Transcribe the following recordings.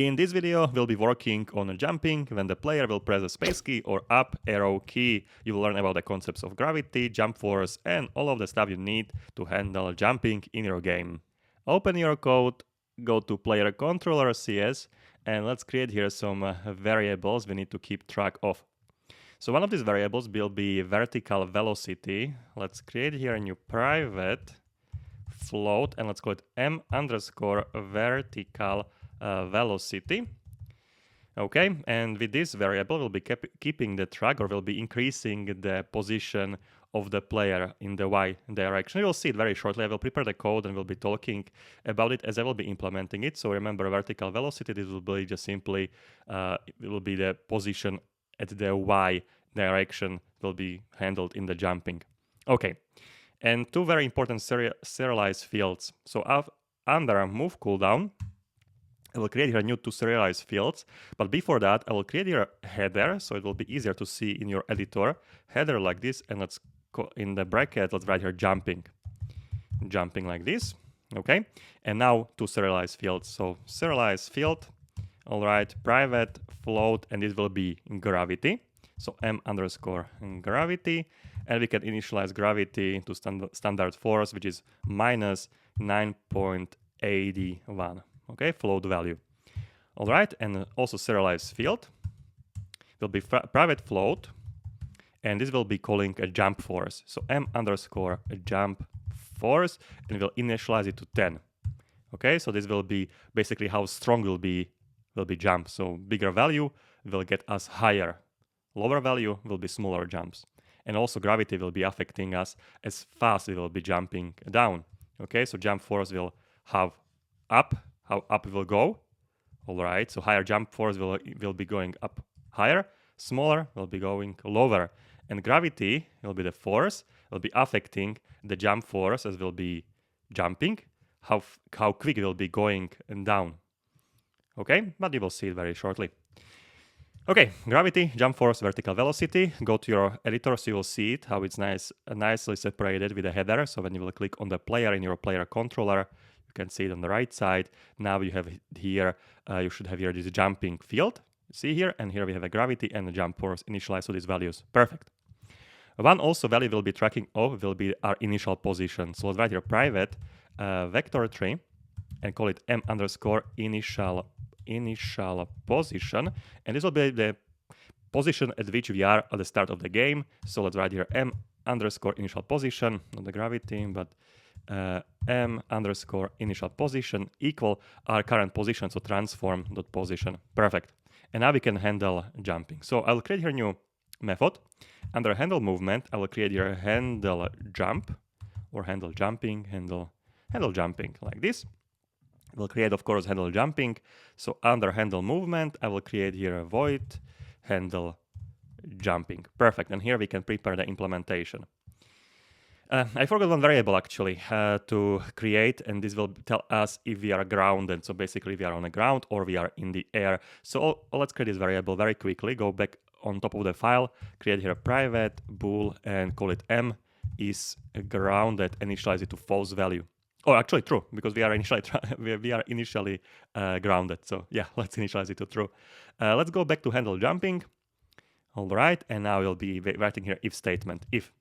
In this video, we'll be working on jumping when the player will press the space key or up arrow key. You will learn about the concepts of gravity, jump force, and all of the stuff you need to handle jumping in your game. Open your code, go to player controller CS, and let's create here some variables we need to keep track of. So one of these variables will be vertical velocity. Let's create here a new private float, and let's call it m_vertical velocity. Okay, and with this variable we'll be keeping the track, or we'll be increasing the position of the player in the Y direction. You'll see it very shortly. I will prepare the code and we'll be talking about it as I will be implementing it. So remember, vertical velocity, this will be just simply it will be the position at the Y direction will be handled in the jumping. Okay, and two very important serialized fields. So under move cooldown, I will create here new two serialized fields, but before that I will create here a header, so it will be easier to see in your editor. Header like this, and let's go in the bracket, let's write here jumping like this. Okay, and now two serialized fields. So serialized field, all right, private float, and it will be gravity. So m_gravity, and we can initialize gravity to standard force, which is minus 9.81. Okay, float value. All right, and also serialized field will be private float, and this will be calling a jump force. So m_jump force, and we'll initialize it to 10. Okay, so this will be basically how strong will be jump. So bigger value will get us higher, lower value will be smaller jumps, and also gravity will be affecting us as fast we will be jumping down. Okay, so jump force will have up, how up it will go. All right, so higher jump force will be going up higher, smaller will be going lower, and gravity will be the force, will be affecting the jump force as will be jumping, how quick it will be going down. Okay, but you will see it very shortly. Okay, gravity, jump force, vertical velocity. Go to your editor so you will see it, how it's nicely separated with a header. So when you will click on the player in your player controller, you can see it on the right side. Now you have here, you should have here this jumping field. See here, and here we have a gravity and a jump force initialized to these values. Perfect. One also value we'll be tracking of will be our initial position. So let's write here private vector tree and call it m_initial position, and this will be the position at which we are at the start of the game. So let's write here m_initial position, not the gravity, but m_initial position equal our current position, so transform.position. Perfect. And now we can handle jumping. So I'll create here a new method. Under handle movement, I will create here handle jump, or handle jumping, handle jumping like this. We'll create, of course, handle jumping. So under handle movement, I will create here a void handle jumping. Perfect. And here we can prepare the implementation. I forgot one variable actually to create, and this will tell us if we are grounded. So basically we are on the ground or we are in the air. So let's create this variable very quickly. Go back on top of the file, create here a private bool and call it m is grounded, initialize it to false value. Oh, actually true, because we are initially grounded. So yeah, let's initialize it to true. Let's go back to handle jumping. All right, and now we'll be writing here if statement. If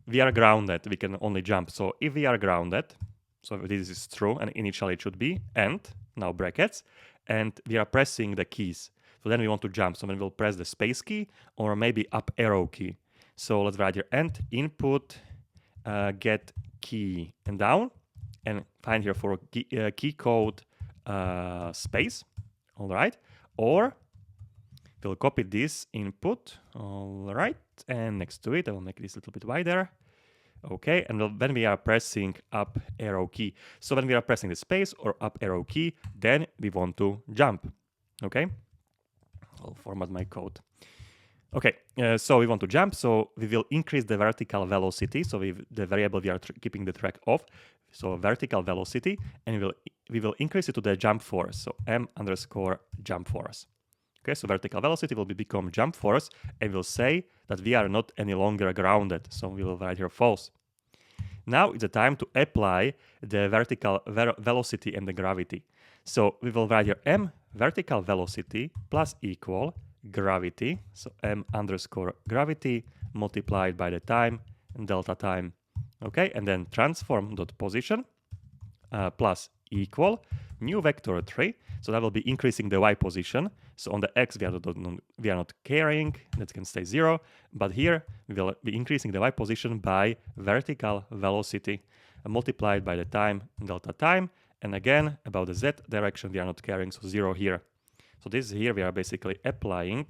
we are grounded, we can only jump. So if we are grounded, so this is true, and initially it should be, and now brackets, and we are pressing the keys. So then we want to jump. So then we'll press the space key or maybe up arrow key. So let's write here and input get key and down, and find here for key code space. All right, or we'll copy this input. All right, and next to it I will make this a little bit wider. Okay, and when we are pressing up arrow key, so when we are pressing the space or up arrow key, then we want to jump. Okay, I'll format my code. Okay, so we want to jump, so we will increase the vertical velocity. So the variable we are keeping the track of, so vertical velocity, and we will increase it to the jump force, so m_jump force. Okay, so vertical velocity will become jump force, and we'll say that we are not any longer grounded, so we will write here false. Now it's the time to apply the vertical velocity and the gravity. So we will write here m vertical velocity plus equal gravity, so m underscore gravity multiplied by the time and delta time. Okay, and then transform dot position plus equal new vector 3. So that will be increasing the y position. So on the x we are not caring, that can stay 0. But here we will be increasing the y position by vertical velocity multiplied by the time delta time. And again, about the z direction we are not caring, so 0 here. So this here we are basically applying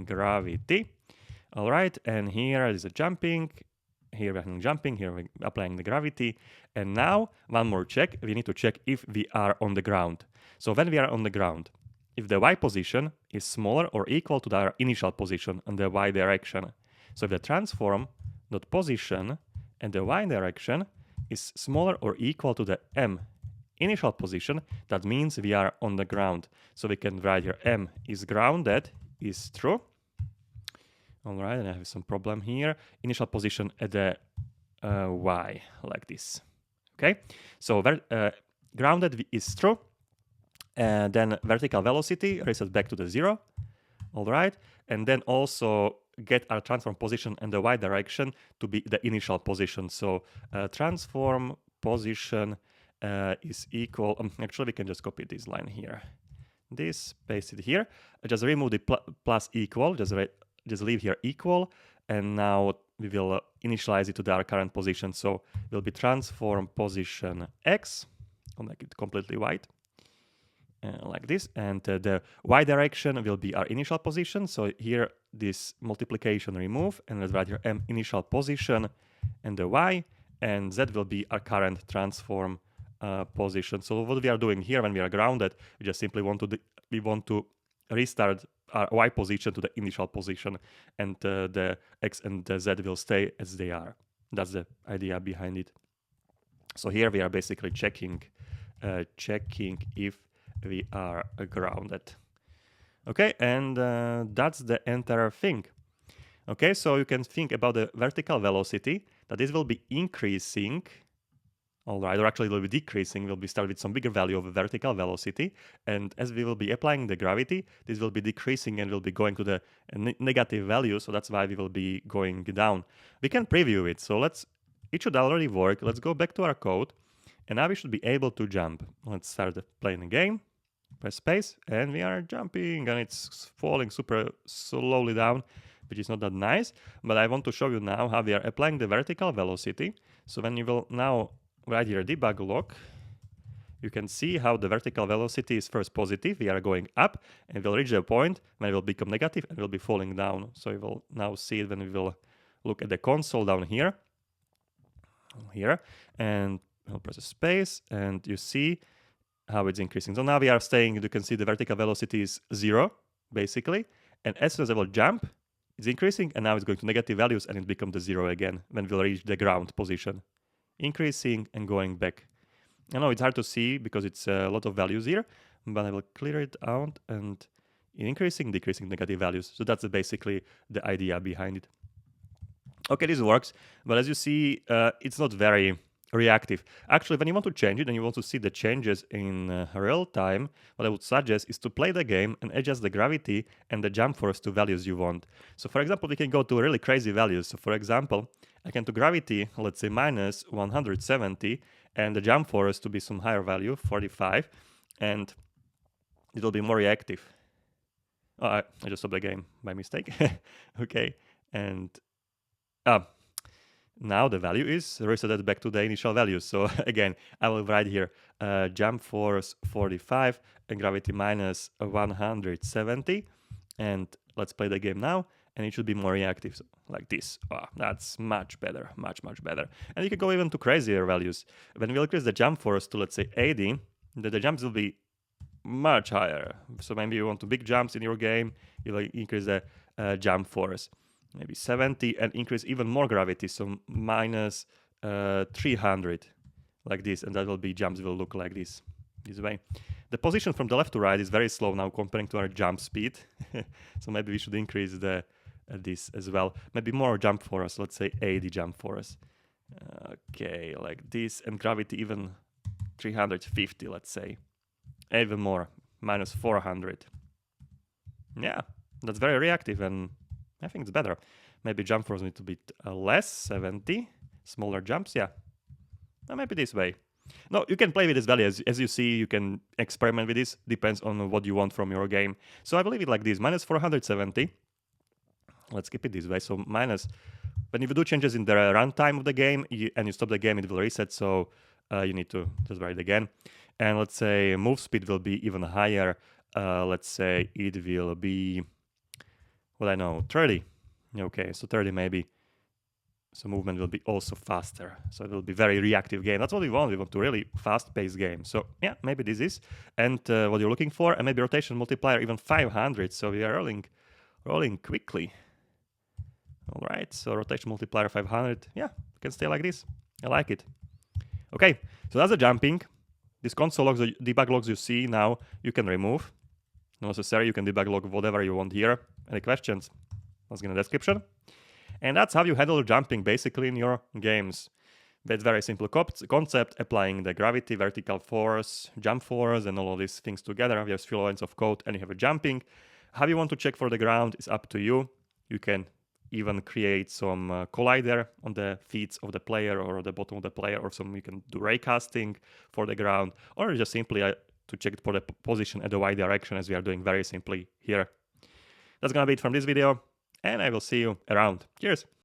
gravity. All right, and here is a jumping. Here we are jumping, here we're applying the gravity. And now, one more check. We need to check if we are on the ground. So when we are on the ground, if the y position is smaller or equal to our initial position in the y direction. So if the transform dot position and the y direction is smaller or equal to the m initial position, that means we are on the ground. So we can write here m is grounded is true. All right, and I have some problem here. Initial position at the y, like this. Okay, so grounded is true. And then vertical velocity reset back to the 0. All right, and then also get our transform position in the y direction to be the initial position. So transform position is equal. Actually, we can just copy this line here. This, paste it here. Just remove the plus equal. Just leave here equal, and now we will initialize it to our current position. So it will be transform position x. I'll make it completely white, like this. And the y direction will be our initial position. So here this multiplication remove, and let's write here m initial position and the y, and z will be our current transform position. So what we are doing here when we are grounded, we just simply want to restart our y position to the initial position, and the x and the z will stay as they are. That's the idea behind it. So here we are basically checking if we are grounded. Okay, and that's the entire thing. Okay, so you can think about the vertical velocity, that this will be increasing. All right, or actually it will be decreasing. We'll be start with some bigger value of vertical velocity, and as we will be applying the gravity, this will be decreasing and will be going to the negative value. So that's why we will be going down. We can preview it. So it should already work. Let's go back to our code, and now we should be able to jump. Let's start playing the game. Press space, and we are jumping, and it's falling super slowly down, which is not that nice. But I want to show you now how we are applying the vertical velocity. So when you will now write here debug log, you can see how the vertical velocity is first positive. We are going up, and we'll reach a point when it will become negative and will be falling down. So you will now see it when we will look at the console down here, and I'll press a space, and you see how it's increasing. So now we are staying, you can see the vertical velocity is 0, basically. And as soon as I will jump, it's increasing, and now it's going to negative values, and it becomes the 0 again when we'll reach the ground position. Increasing and going back. I know it's hard to see because it's a lot of values here, but I will clear it out, and increasing, decreasing negative values. So that's basically the idea behind it. Okay, this works, but as you see, it's not very reactive. Actually, when you want to change it and you want to see the changes in real time, what I would suggest is to play the game and adjust the gravity and the jump force to values you want. So for example, we can go to really crazy values. So for example, I can do gravity, let's say minus 170, and the jump force to be some higher value, 45, and it will be more reactive. Oh, I just stopped the game by mistake. Okay, and now the value is resetted back to the initial value. So again, I will write here jump force 45 and gravity minus 170. And let's play the game now. And it should be more reactive, so like this. Oh, that's much better, much better. And you can go even to crazier values. When we increase the jump force to, let's say, 80, the jumps will be much higher. So maybe you want to big jumps in your game, you will increase the jump force. Maybe 70 and increase even more gravity, so minus 300, like this, and that will be jumps will look like this way. The position from the left to right is very slow now comparing to our jump speed, so maybe we should increase this as well. Maybe more jump force, let's say 80 jump force. Okay, like this, and gravity even 350, let's say. Even more, minus 400. Yeah, that's very reactive, and I think it's better. Maybe jump force need to be less, 70. Smaller jumps, yeah. Or maybe this way. No, you can play with this value. As you see, you can experiment with this. Depends on what you want from your game. So I will leave it like this, minus 470. Let's keep it this way. So minus, when you do changes in the runtime of the game and you stop the game, it will reset. So you need to just write it again. And let's say move speed will be even higher. Let's say it will be, well, I know, 30. Okay, so 30 maybe. So movement will be also faster. So it will be very reactive game. That's what we want. We want to really fast-paced game. So yeah, maybe this is. And what you're looking for, and maybe rotation multiplier even 500. So we are rolling quickly. All right, so rotation multiplier 500. Yeah, can stay like this. I like it. Okay, so that's the jumping. These console logs, the debug logs you see now, you can remove. Not necessary, you can debug log whatever you want here. Any questions? Let's get in the description. And that's how you handle jumping basically in your games. That's very simple concept, applying the gravity, vertical force, jump force, and all of these things together. You have 3 lines of code and you have a jumping. How you want to check for the ground is up to you. You can even create some collider on the feet of the player or the bottom of the player, or some you can do raycasting for the ground, or just simply to check for the position at the y direction, as we are doing very simply here. That's gonna be it from this video, and I will see you around. Cheers!